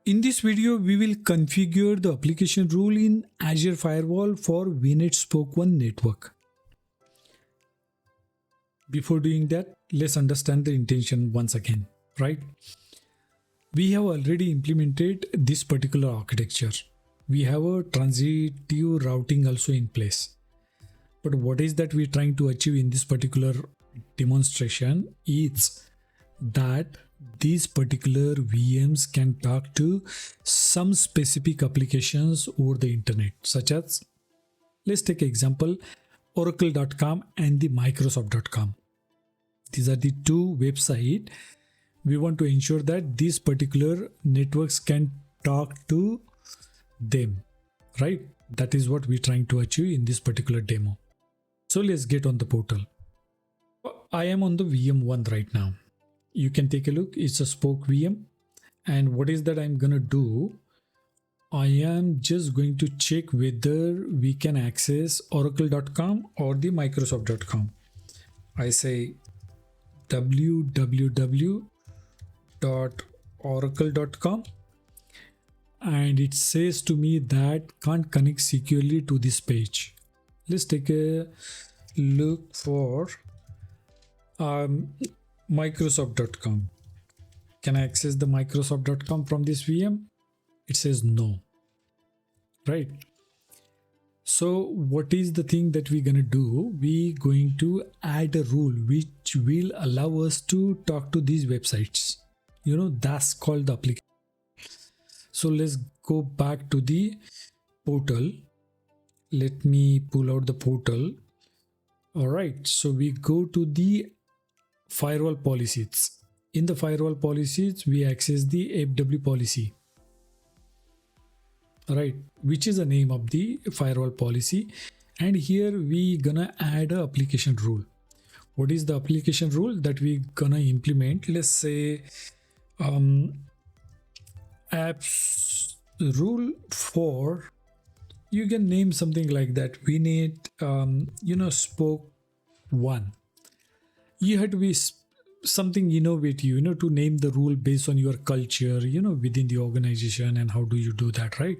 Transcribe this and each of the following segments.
In this video, we will configure the application rule in Azure Firewall for VNet Spoke 1 network. Before doing that, let's understand the intention once again, right? We have already implemented this particular architecture. We have a transitive routing also in place. But what is that we're trying to achieve in this particular demonstration is that these particular VMs can talk to some specific applications over the internet, such as, let's take example, oracle.com and the microsoft.com. These are the two websites. We want to ensure that these particular networks can talk to them, right? That is what we're trying to achieve in this particular demo. So let's get on the portal. I am on the VM1 right now. You can take a look. It's a Spoke VM. And what is that I'm gonna do? I am just going to check whether we can access oracle.com or the microsoft.com. I say www.oracle.com and it says to me that can't connect securely to this page. Let's take a look for Microsoft.com. Can I access the Microsoft.com from this VM? It says no, right? So what is the thing that we're gonna do? We're going to add a rule which will allow us to talk to these websites. That's called the application. So let's go back to the portal. Let me pull out the portal. All right, so we go to the firewall policies. In the firewall policies, we access the FW policy, right, which is the name of the firewall policy. And here we gonna add a application rule. What is the application rule that we gonna implement? Let's say apps rule for, you can name something like that. We need Spoke 1. You have to be something innovative, to name the rule based on your culture, within the organization. And how do you do that, right?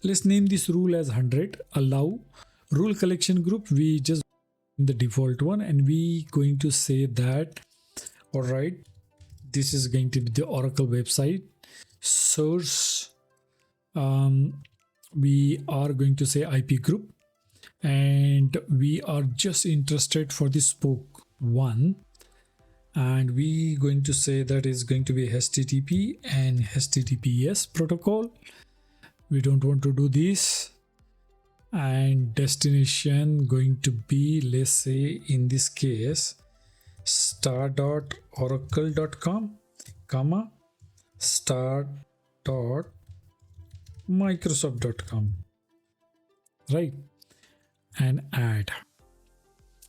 Let's name this rule as 100. Allow rule collection group. We just the default one, and we going to say that, all right, this is going to be the Oracle website source. We are going to say IP group, and we are just interested for the Spoke 1, and we going to say that is going to be HTTP and HTTPS protocol. We don't want to do this. And destination going to be, let's say in this case, star.oracle.com comma star.microsoft.com, right? And add.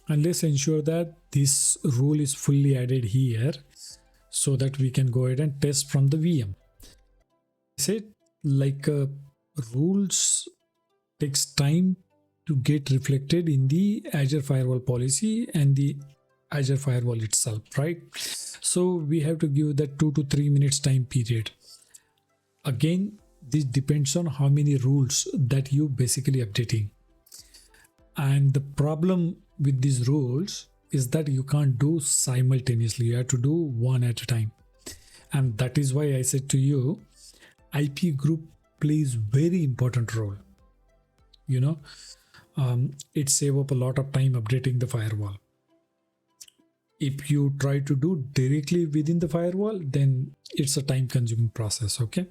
And let's ensure that this rule is fully added here so that we can go ahead and test from the VM. I said rules takes time to get reflected in the Azure Firewall policy and the Azure Firewall itself, right? So we have to give that 2 to 3 minutes time period. Again, this depends on how many rules that you basically updating. And the problem with these rules is that you can't do simultaneously. You have to do one at a time. And that is why I said to you, IP group plays very important role. It saves up a lot of time updating the firewall. If you try to do directly within the firewall, then it's a time consuming process. Okay,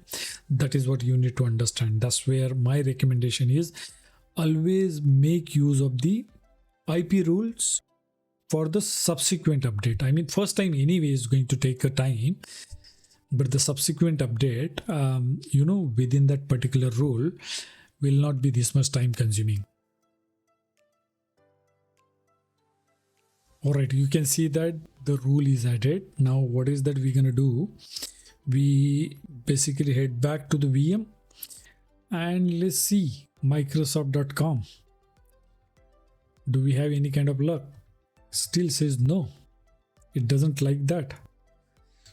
that is what you need to understand. That's where my recommendation is, always make use of the IP rules for the subsequent update. I mean, first time anyway is going to take a time, but the subsequent update, within that particular rule will not be this much time consuming. All right, you can see that the rule is added. Now, what is that we're gonna do? We basically head back to the VM and let's see Microsoft.com. Do we have any kind of luck? Still says no. It doesn't like that.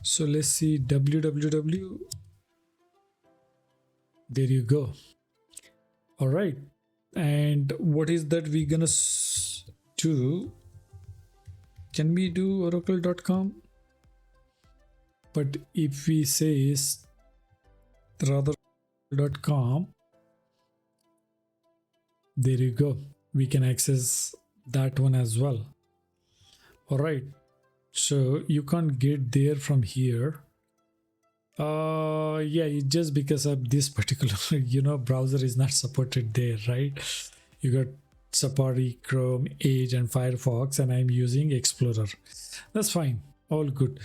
So let's see www There you go. All right. And what is that we gonna do? Can we do oracle.com? But if we say rather.com, there you go. We can access that one as well. All right. So you can't get there from here. Yeah, it's just because of this particular browser is not supported there, right? You got Safari, Chrome, Edge, and Firefox, and I'm using Explorer. That's fine, all good.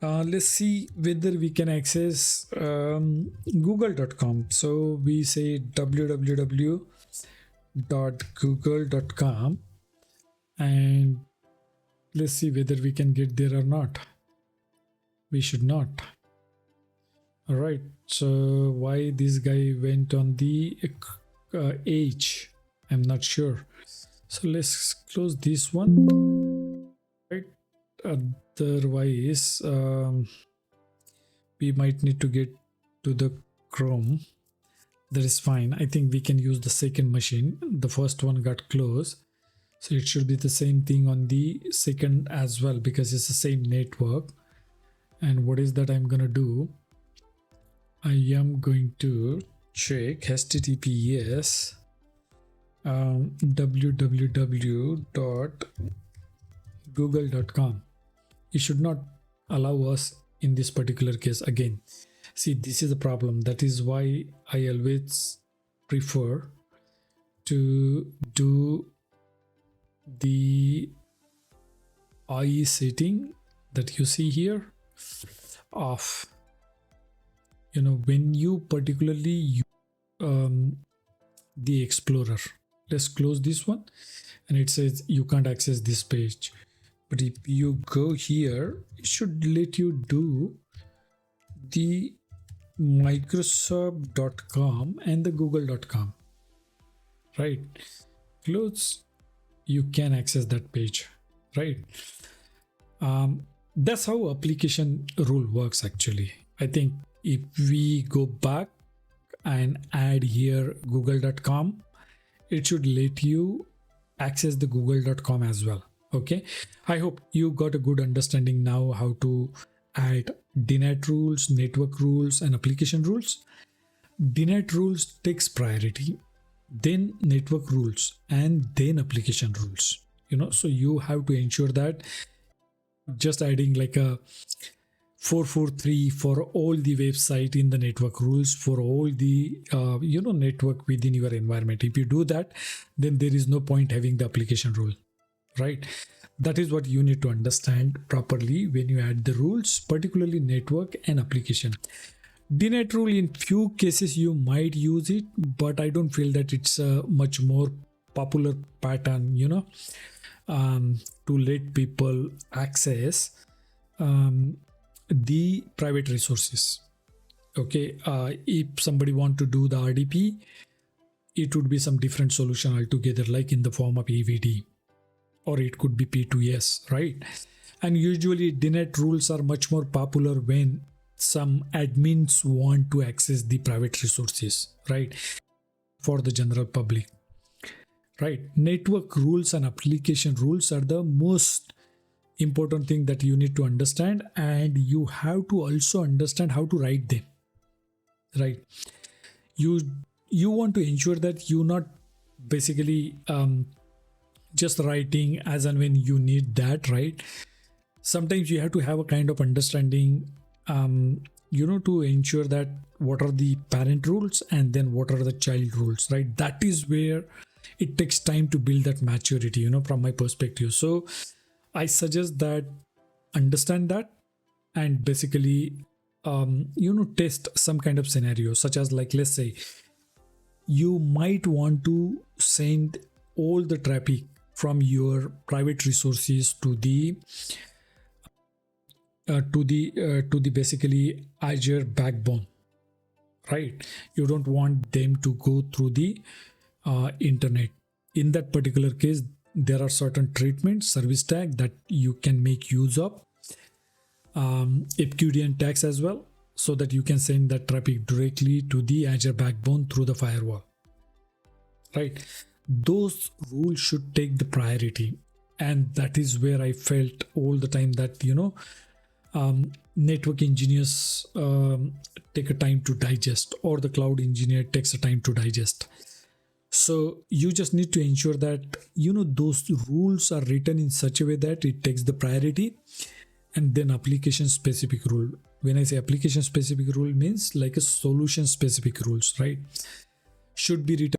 Let's see whether we can access google.com. So we say www.google.com, and let's see whether we can get there or not. We should not. All right, so why this guy went on the Edge, I'm not sure. So let's close this one, right? Otherwise we might need to get to the Chrome. That is fine. I think we can use the second machine. The first one got closed, so it should be the same thing on the second as well, because it's the same network. And what is that I'm gonna do? I am going to check https www.google.com. It should not allow us in this particular case again. See, this is the problem. That is why I always prefer to do the IE setting that you see here off. When you particularly use the Explorer. Let's close this one, and it says you can't access this page. But if you go here, it should let you do the Microsoft.com and the Google.com. Right? Close. You can access that page. Right? That's how application rule works actually. I think if we go back and add here google.com, it should let you access the google.com as well. Okay, I hope you got a good understanding now how to add DNAT rules, network rules, and application rules. DNAT rules takes priority, then network rules, and then application rules. So you have to ensure that just adding like a 443 for all the website in the network rules for all the network within your environment. If you do that, then there is no point having the application rule, right? That is what you need to understand properly when you add the rules, particularly network and application. DNAT rule, in few cases you might use it, but I don't feel that it's a much more popular pattern to let people access the private resources. Okay, if somebody want to do the RDP, it would be some different solution altogether, like in the form of AVD, or it could be P2S, right? And usually DNAT rules are much more popular when some admins want to access the private resources, right, for the general public, right? Network rules and application rules are the most important thing that you need to understand, and you have to also understand how to write them, right? You want to ensure that you're not basically just writing as and when you need that, right? Sometimes you have to have a kind of understanding to ensure that what are the parent rules and then what are the child rules, right? That is where it takes time to build that maturity, from my perspective. So I suggest that understand that and basically test some kind of scenario, such as, like, let's say you might want to send all the traffic from your private resources to the basically Azure backbone, right? You don't want them to go through the internet. In that particular case, there are certain treatments, service tag that you can make use of, FQDN tags as well. so that you can send that traffic directly to the Azure backbone through the firewall, right? Those rules should take the priority. And that is where I felt all the time that, network engineers take a time to digest, or the cloud engineer takes a time to digest. So you just need to ensure that, those rules are written in such a way that it takes the priority. And then application specific rule. When I say application specific rule, means like a solution specific rules, right? Should be written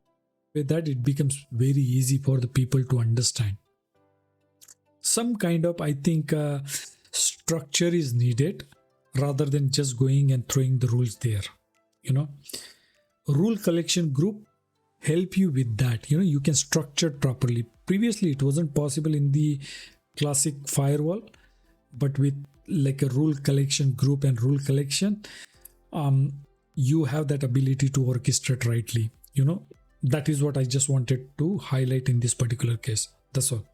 with that it becomes very easy for the people to understand. Some kind of, I think, structure is needed rather than just going and throwing the rules there. Rule collection group help you with that. You can structure it properly. Previously it wasn't possible in the classic firewall, but with like a rule collection group and rule collection, you have that ability to orchestrate rightly. That is what I just wanted to highlight in this particular case. That's all.